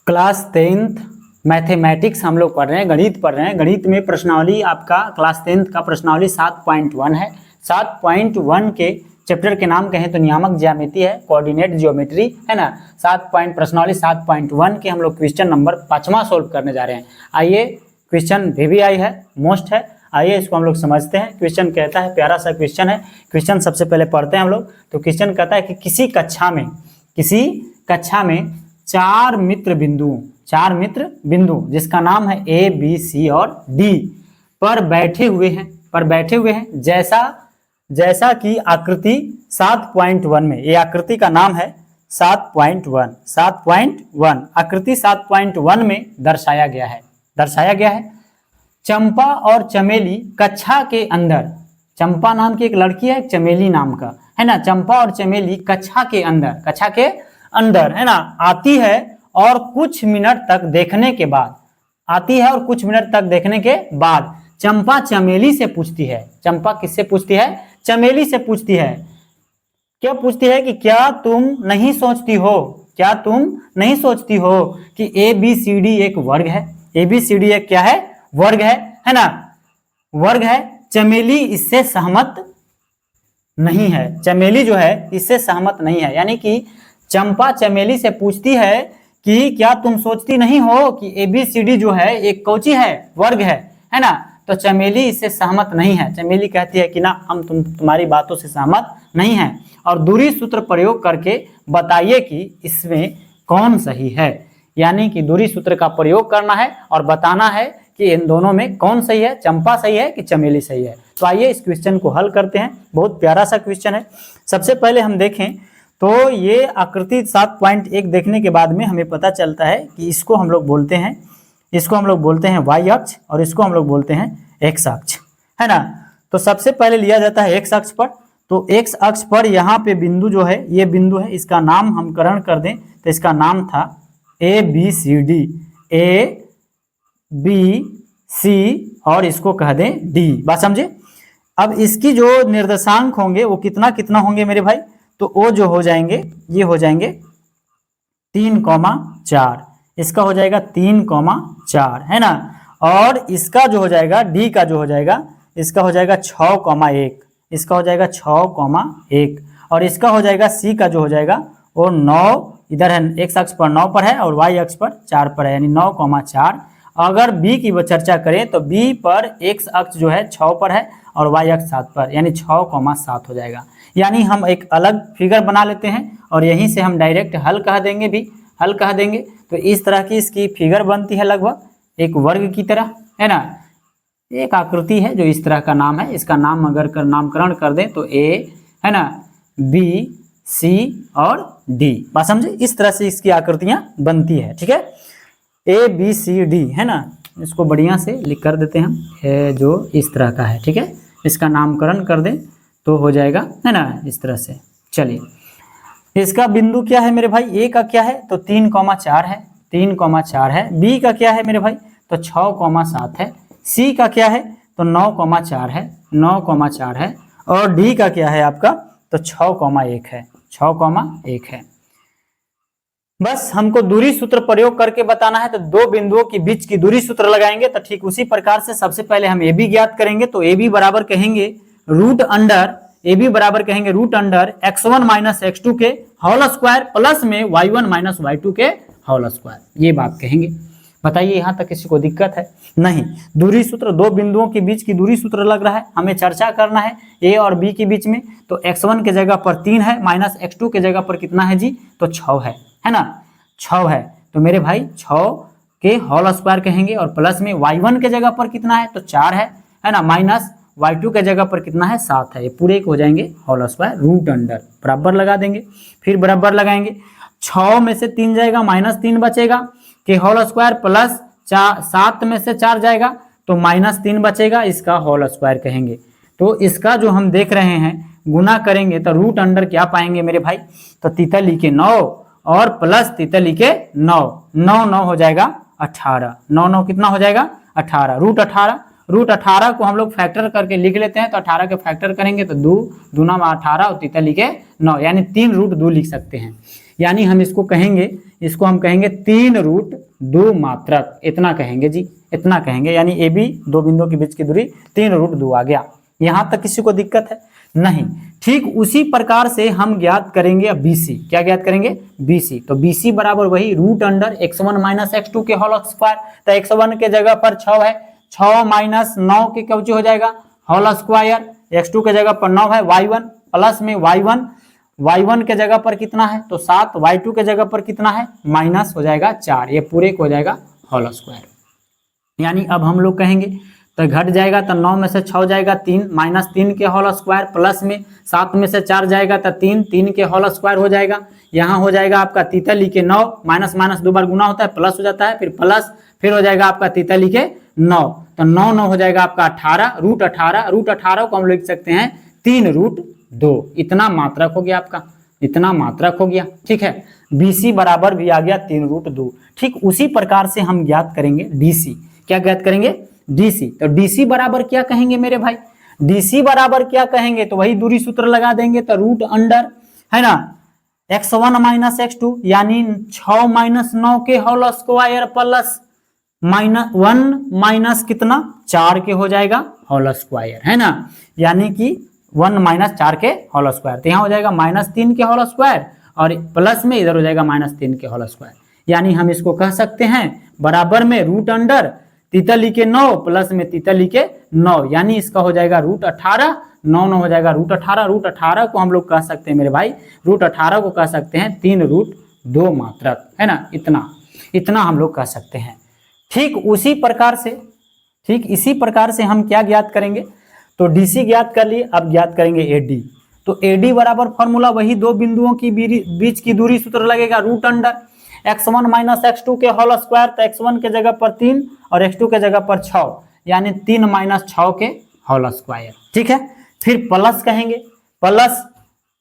Class 10th mathematics हम लोग पढ़ रहे हैं, गणित पढ़ रहे हैं। गणित में प्रश्नावली आपका क्लास 10th का प्रश्नावली 7.1 है। 7.1 के चैप्टर के नाम कहें तो नियामक ज्यामिति है, कोऑर्डिनेट ज्योमेट्री है ना। प्रश्नावली 7.1 के हम लोग क्वेश्चन नंबर 5वां सोल्व करने जा रहे हैं। आइए, क्वेश्चन VVI है, मोस्ट है। आइए इसको हम लोग समझते हैं। क्वेश्चन कहता है, प्यारा सा क्वेश्चन है। क्वेश्चन सबसे पहले पढ़ते हैं हम लोग। तो क्वेश्चन कहता है कि किसी कक्षा में चार मित्र बिंदु जिसका नाम है A, B, C और D पर बैठे हुए हैं जैसा कि आकृति 7.1 में, ये आकृति का नाम है 7.1 आकृति 7.1 में दर्शाया गया है। चंपा और चमेली कक्षा के अंदर, चंपा नाम की एक लड़की है, चमेली नाम का है ना। चंपा और चमेली कक्षा के अंदर है ना आती है और कुछ मिनट तक देखने के बाद चंपा चमेली से पूछती है। चंपा किससे पूछती है? चमेली से पूछती है। क्या पूछती है कि क्या तुम नहीं सोचती हो कि ABCD एक वर्ग है? ABCD एक क्या है? वर्ग है ना, वर्ग है। चमेली इससे सहमत नहीं है। चमेली जो है इससे सहमत नहीं है, यानी कि चंपा चमेली से पूछती है कि क्या तुम सोचती नहीं हो कि ABCD जो है एक कौची है? वर्ग है ना। तो चमेली इससे सहमत नहीं है। चमेली कहती है कि ना, हम तुम्हारी बातों से सहमत नहीं हैं और दूरी सूत्र प्रयोग करके बताइए कि इसमें कौन सही है। यानी कि दूरी सूत्र का प्रयोग करना है और बताना है कि इन दोनों में कौन सही है, चंपा सही है कि चमेली सही है। तो आइए इस क्वेश्चन को हल करते हैं। बहुत प्यारा सा क्वेश्चन है। सबसे पहले हम देखें तो ये आकृति 7.1 देखने के बाद में हमें पता चलता है कि इसको हम लोग बोलते हैं y अक्ष और इसको हम लोग बोलते हैं x अक्ष, है ना। तो सबसे पहले लिया जाता है x अक्ष पर। तो x अक्ष पर यहाँ पे बिंदु जो है, ये बिंदु है, इसका नाम हम करण कर दें तो इसका नाम था ABCD, ABC और इसको कह दें D। बात समझे? अब इसकी जो निर्देशांक होंगे वो कितना होंगे मेरे भाई? तो वो जो हो जाएंगे, ये हो जाएंगे 3,4, इसका हो जाएगा 3,4 है ना। और इसका जो हो जाएगा D का जो हो जाएगा, इसका हो जाएगा 6,1, इसका हो जाएगा 6,1 और इसका हो जाएगा C का जो हो जाएगा वो 9, इधर है x अक्ष पर 9 पर है और y अक्ष पर 4 पर है, यानी 9,4। अगर B की चर्चा करें तो B पर x अक्ष जो है 6 पर है और y अक्ष 7 पर, यानी 6,7 हो जाएगा। यानी हम एक अलग फिगर बना लेते हैं और यहीं से हम डायरेक्ट हल कह देंगे। तो इस तरह की इसकी फिगर बनती है, लगभग एक वर्ग की तरह, है ना। एक आकृति है जो इस तरह का नाम है। इसका नाम अगर नामकरण कर दें तो A है ना, B, C और D। बात समझे? इस तरह से इसकी आकृतियां बनती है, ठीक है। ABCD है ना, इसको बढ़िया से लिख कर देते हैं हम, है जो इस तरह का है, ठीक है। इसका नामकरण कर दें तो हो जाएगा, है ना, इस तरह से। चलिए, इसका बिंदु क्या है मेरे भाई? A का क्या है? तो 3,4 है, 3,4 है। B का क्या है मेरे भाई? तो 6,7 है। C का क्या है? तो 9,4 है, 9,4 है। और D का क्या है आपका? तो 6,1 है, 6,1 है। बस हमको दूरी सूत्र प्रयोग करके बताना है। तो दो बिंदुओं के बीच की दूरी सूत्र लगाएंगे। तो ठीक उसी प्रकार से सबसे पहले हम AB ज्ञात करेंगे। तो AB बराबर कहेंगे root under x1 minus x2 के होल स्क्वायर प्लस में y1 माइनस y2 के होल स्क्वायर। ये बात कहेंगे। बताइए, यहाँ तक किसी को दिक्कत है? नहीं। दूरी सूत्र, दो बिंदुओं के बीच की दूरी सूत्र लग रहा है, हमें चर्चा करना है A और B के बीच में। तो x1 के जगह पर 3 है, माइनस x2 के जगह पर कितना है जी? तो 6 है ना, 6 है। तो मेरे भाई 6 के होल स्क्वायर कहेंगे और प्लस में y1 के जगह पर कितना है? तो 4 है ना, माइनस y2 के जगह पर कितना है? 7 है। ये पूरे को हो जाएंगे होल स्क्वायर, रूट अंडर बराबर लगा देंगे। फिर बराबर लगाएंगे, 6 में से 3 जाएगा, माइनस 3 बचेगा के होल स्क्वायर प्लस 7 में से 4 जाएगा तो माइनस 3 बचेगा, इसका होल स्क्वायर कहेंगे। तो इसका जो हम देख रहे हैं गुना करेंगे तो रूट अंडर क्या पाएंगे मेरे भाई? तो तितली के 9 और प्लस तितली के 9, 9 हो जाएगा 18, 9 कितना हो जाएगा? 18। रूट 18 को हम लोग फैक्टर करके लिख लेते हैं। तो 18 के फैक्टर करेंगे तो 2 दूना में 18 और तितली के 9, यानी 3 रूट 2 लिख सकते हैं। यानी हम इसको कहेंगे, इसको हम कहेंगे 3√2 मात्रक, इतना कहेंगे जी, इतना कहेंगे। यानी ए बी दो बिंदुओं के बीच की दूरी 3√2 आ गया। यहाँ तक किसी को दिक्कत है? नहीं। ठीक उसी प्रकार से हम ज्ञात करेंगे अब BC। क्या ज्ञात करेंगे? BC। तो BC बराबर वही √(x1 - x2) के होल स्क्वायर। तो x1 के जगह पर 6 है, 6 - 9 के क्या हो जाएगा? Whole square. x2 के जगह पर 9 है, y1 प्लस में y1 के जगह पर कितना है? तो 7, y2 के जगह पर कितना है? माइनस हो जाएगा 4, ये पूरे को हो जाएगा होल स्क्वायर। यानी अब हम लोग कहेंगे तो घट जाएगा, तो 9 में से 6 जाएगा 3, -3 के होल स्क्वायर, प्लस में 7 में से 4 जाएगा तो 3 के होल स्क्वायर हो जाएगा। यहाँ हो जाएगा आपका तीतली के 9, माइनस माइनस 2 बार गुना होता है, प्लस हो जाता है, फिर प्लस, फिर हो जाएगा आपका तीतली के 9, तो 9 हो जाएगा आपका 18, √18 को हम लिख सकते हैं 3√2। इतना मात्रक हो गया आपका, इतना मात्रक हो गया। ठीक है, BC बराबर भी आ गया 3√2। ठीक उसी प्रकार से हम ज्ञात करेंगे DC। क्या ज्ञात करेंगे? DC। तो DC बराबर क्या कहेंगे मेरे भाई? DC बराबर क्या कहेंगे? तो वही दूरी सूत्र लगा देंगे, तो रूट अंडर है ना x1 - x2 यानी 6 - 9 के होल स्क्वायर प्लस -1 माइनस कितना 4 के हो जाएगा होल स्क्वायर, है ना। यानी कि 1 - 4 के होल स्क्वायर, तो यहाँ हो जाएगा -3 के होल स्क्वायर और प्लस में इधर हो जाएगा -3 के होल स्क्वायर। यानी हम इसको कह सकते हैं बराबर में रूट अंडर तीतली के 9 प्लस में तीतली के 9, यानी इसका हो जाएगा √18, 9 हो जाएगा √18। √18 को हम लोग कह सकते हैं मेरे भाई, √18 को कह सकते हैं 3√2 मात्रक, है ना। इतना हम लोग कह सकते हैं। ठीक उसी प्रकार से, ठीक इसी प्रकार से हम क्या ज्ञात करेंगे? तो DC ज्ञात कर लिए, अब ज्ञात करेंगे AD। तो AD बराबर फॉर्मूला वही दो बिंदुओं की बीच की दूरी सूत्र लगेगा रूट अंडर x1 - x2 के होल स्क्वायर, तो x1 के जगह पर 3 और x2 के जगह पर 6, यानी 3 - 6 के होल स्क्वायर। ठीक है, फिर प्लस कहेंगे, प्लस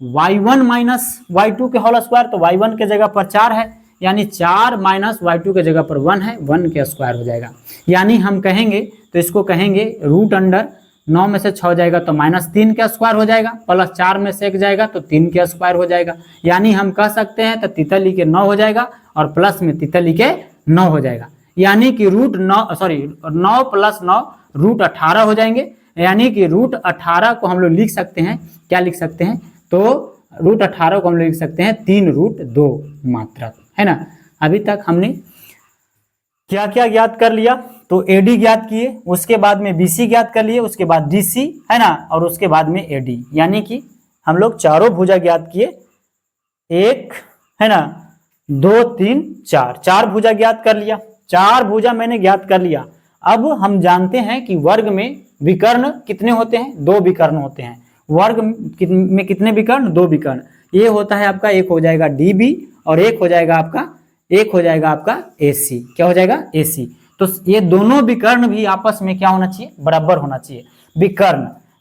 y1 - y2 के होल स्क्वायर, तो y1 के जगह पर 4 है, यानी 4 - y2 के जगह पर 1 है, 1 के स्क्वायर हो जाएगा। यानी हम कहेंगे तो इसको कहेंगे रूट अंडर 9 में से 6 जाएगा तो -3 का स्क्वायर हो जाएगा, प्लस 4 में से 1 जाएगा तो 3 का स्क्वायर हो जाएगा। यानी हम कह सकते हैं तो तीतली के 9 हो जाएगा और प्लस में तीतली के 9 हो जाएगा। यानी कि 9 + 9 √18 हो जाएंगे। यानी कि √18 को हम लोग लिख सकते हैं, क्या लिख सकते हैं? तो √18 को हम लोग लिख सकते हैं 3√2 मात्रक, है ना। अभी तक हमने क्या क्या ज्ञात कर लिया? तो AD ज्ञात किए, उसके बाद में BC ज्ञात कर लिए, उसके बाद DC, है ना, और उसके बाद में AD। यानी कि हम लोग चारों भुजा ज्ञात किए, 1 है ना, 2 3 4, 4 भुजा ज्ञात कर लिया। 4 भुजा मैंने ज्ञात कर लिया। अब हम जानते हैं कि वर्ग में विकर्ण कितने होते हैं? 2 विकर्ण होते हैं। वर्ग में कितने विकर्ण? 2 विकर्ण। ये होता है आपका, एक हो जाएगा DB और एक हो जाएगा आपका AC। क्या हो जाएगा? AC। तो ये दोनों विकर्ण भी आपस में क्या होना चाहिए? बराबर होना चाहिए।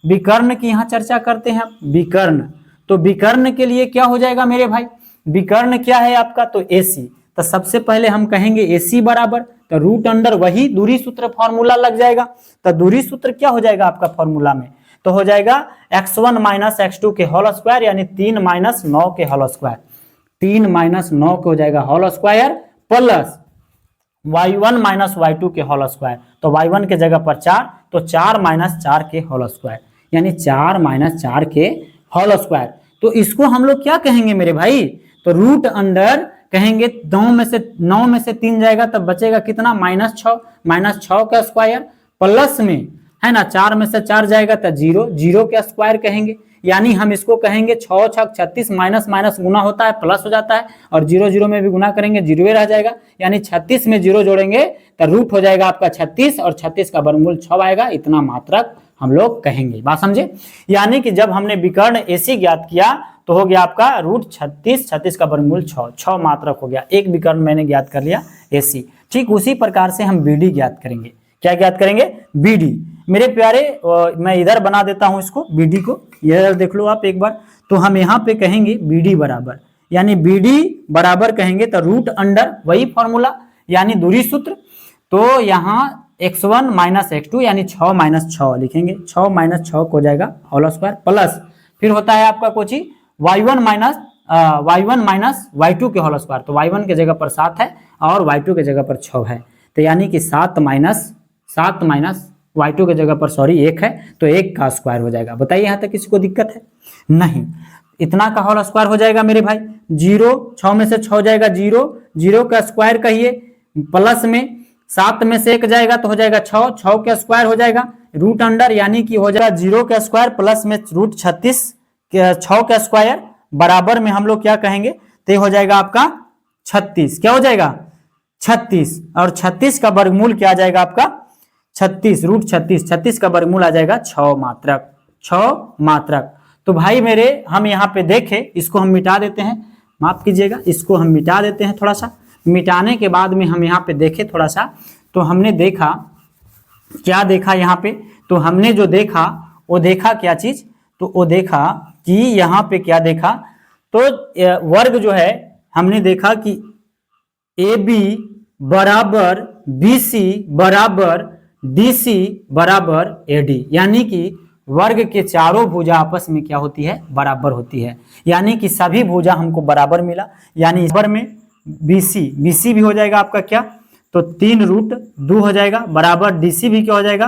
विकर्ण की यहाँ चर्चा करते हैं। विकर्ण, तो विकर्ण के लिए क्या हो जाएगा मेरे भाई? विकर्ण क्या है आपका? तो AC। तो सबसे पहले हम कहेंगे AC बराबर, तो रूट अंडर वही दूरी सूत्र फॉर्मूला लग जाएगा। तो दूरी सूत्र क्या हो जाएगा आपका फॉर्मूला में? तो हो जाएगा x1 - x2 के होल स्क्वायर, यानी 3 - 9 के होल स्क्वायर, 3 - 9 के हो जाएगा whole square, plus y1 - y2 के होल स्क्वायर, तो y1 के जगह पर 4, तो 4 - 4 के होल स्क्वायर, यानी 4 - 4 के होल स्क्वायर। तो इसको हम लोग क्या कहेंगे मेरे भाई? तो रूट अंडर कहेंगे 9 में से 3 जाएगा तब बचेगा कितना? -6 का स्क्वायर, प्लस में है ना 4 में से 4 जाएगा तो 0 के स्क्वायर कहेंगे। यानी हम इसको कहेंगे 6 छक 36, माइनस माइनस गुना होता है प्लस हो जाता है, और 0 में भी गुना करेंगे 0 रह जाएगा। यानी 36 में 0 जोड़ेंगे तो रूट हो जाएगा आपका 36 और 36 का वर्गमूल 6 आएगा। इतना मात्रक हम लोग कहेंगे। बात समझे? यानी कि जब हमने विकर्ण AC ज्ञात किया तो हो गया आपका रूट 36 का वर्गमूल 6 मात्रक हो गया। एक विकर्ण मैंने ज्ञात कर लिया AC। ठीक उसी प्रकार से हम BD ज्ञात करेंगे। क्या ज्ञात करेंगे? BD। मेरे प्यारे मैं इधर बना देता हूं इसको, BD को, इधर देख लो आप एक बार। तो हम यहाँ पे कहेंगे BD बराबर, यानी BD बराबर कहेंगे तो रूट अंडर वही फॉर्मूला यानी दूरी सूत्र। तो यहाँ x1 - x2 यानी 6 - 6 लिखेंगे, 6 - 6 को हो जाएगा होल स्क्वायर, प्लस फिर होता है आपका Kochi y1 - y1 minus y2 के होल स्क्वायर, तो y1 के जगह पर 7 है और y2 के जगह पर 6 है, तो यानी कि 7 माइनस y2 के जगह पर 1 है, तो 1 का स्क्वायर हो जाएगा। बताइए यहाँ तक किसी को दिक्कत है? नहीं। इतना का होल स्क्वायर हो जाएगा मेरे भाई 0, 6 में से 6 जाएगा 0, 0 का स्क्वायर कहिए, प्लस में 7 में से 1 जाएगा तो हो जाएगा 6, 6 का स्क्वायर हो जाएगा रूट अंडर, यानी कि हो जाएगा 0 का स्क्वायर प्लस में रूट 36 6 का स्क्वायर बराबर में हम लोग क्या कहेंगे, तो ये हो जाएगा आपका 36। क्या हो जाएगा? 36। और 36 का वर्गमूल क्या आ जाएगा आपका? 36 रूट 36, 36 का वर्गमूल आ जाएगा 6 मात्रक, 6 मात्रक। तो भाई मेरे हम यहाँ पे देखें, इसको हम मिटा देते हैं, माफ कीजिएगा, इसको हम मिटा देते हैं थोड़ा सा। मिटाने के बाद में हम यहाँ पे देखें थोड़ा सा, तो हमने देखा, क्या देखा यहाँ पे, तो हमने जो देखा वो देखा क्या चीज, तो वो देखा कि यहाँ पे क्या देखा, तो वर्ग जो है हमने देखा कि AB बराबर BC बराबर DC बराबर AD, यानी कि वर्ग के चारों भुजा आपस में क्या होती है? बराबर होती है, यानी कि सभी भुजा हमको बराबर मिला, यानी इस में BC भी हो जाएगा आपका क्या, तो 3 रूट 2 हो जाएगा, बराबर DC भी क्या हो जाएगा?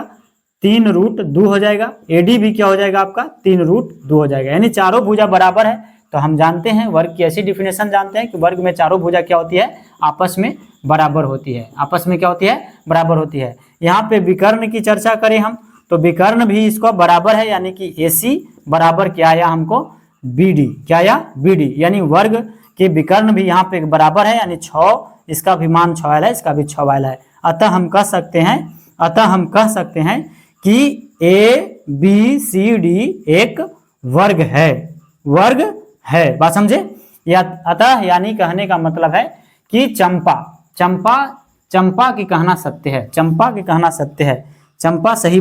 3 रूट 2 हो जाएगा, AD भी क्या हो जाएगा आपका? 3 रूट 2 हो जाएगा, यानी चारों भुजा बराबर है। तो हम जानते हैं वर्ग की ऐसी डिफिनेशन जानते हैं कि वर्ग में चारों भुजा क्या होती है? आपस में बराबर होती है, आपस में क्या होती है? बराबर होती है। यहाँ पे विकर्ण की चर्चा करें हम, तो विकर्ण भी इसको बराबर है, यानी कि AC बराबर क्या आया हमको? BD। क्या आया? BD, यानी वर्ग के विकर्ण भी यहाँ पे बराबर है, यानी 6, इसका भी मान 6 वाला है, इसका भी 6 वाला है। अतः हम कह सकते हैं कि ABCD एक वर्ग है, वर्ग है। बात समझे? या अतः यानी कहने का मतलब है कि चंपा की कहना सत्य है, चंपा की कहना सत्य है, चंपा सही